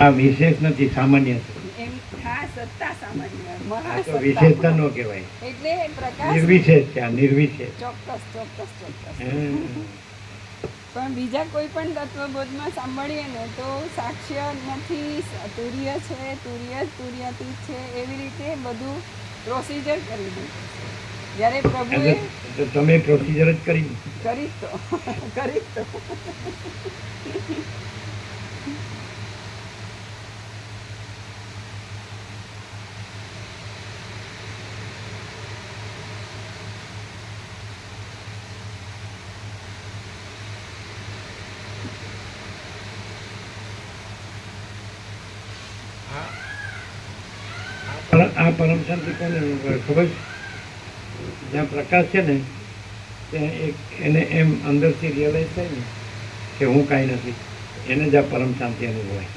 આ વિશેષ નથી, સામાન્ય છે. એમ હા સત્તા સામાન્ય આ તો મહાસત્તા વિશેષતા નો કહેવાય, એટલે પ્રકાશ નિર્વિશેષ છે. આ નિર્વિશેષ. ચોક્કસ ચોક્કસ ચોક્કસ હમ. પણ બીજા કોઈ પણ તત્વબોધમાં સાંભળીએ ને તો સાક્ષ્ય નથી, તુર્ય છે, તુર્યાતીત છે, એવી રીતે બધું પ્રોસિજર કરી દીધું છે. જ્યારે પ્રભુએ તો તમે પ્રોસિજર જ કરી. કરી તો કરી તો આ પરમ શાંતિ કોને ખબર છે? જ્યાં પ્રકાશ છે ને ત્યાં એક એને એમ અંદરથી રિયલાઇઝ થાય ને કે હું કાંઈ નથી, એને જ આ પરમ શાંતિ અનુભવાય.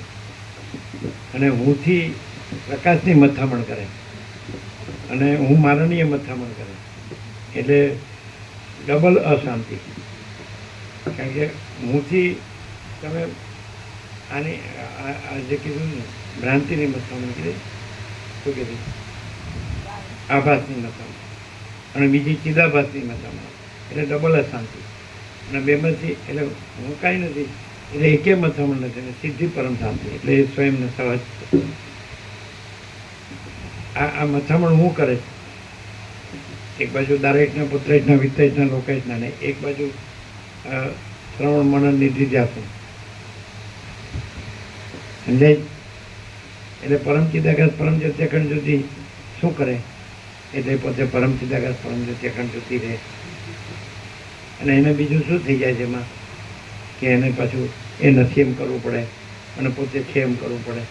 અને હુંથી પ્રકાશની મથામણ કરે અને હું મારાની એ મથામણ કરે એટલે ડબલ અશાંતિ. કારણ કે હુંથી તમે આની આ જે કીધું ને ભ્રાંતિની મથામણ કીધી, શું કીધું? આભાસની મથામણ અને બીજી ચિદાભાસની મથામણ, એટલે ડબલ અશાંતિ. અને બેમાંથી એટલે હું કાંઈ નથી એટલે એકે મથામણ નથી, અને સીધી પરમ શાંતિ એટલે એ સ્વયંને સહજ. આ મથામણ હું કરે છે? એક બાજુ દારેકના પુત્રેજના વિત્તેજના લોકેજના ને એક બાજુ શ્રવણ મનન નિધિ ધ્યાસન સમજાય. એટલે પરમ ચિદાકાશ પરમ જ્યોત્યખંડ જ્યોતિ શું કરે? એટલે પોતે પરમ ચિદાકાશ પરમ જ્યોત્યખંડ જ્યોતિ રહે. અને એને બીજું શું થઈ જાય છે એમાં કે એને પાછું એ નથી એમ કરવું પડે અને પોતે છે એમ કરવું પડે.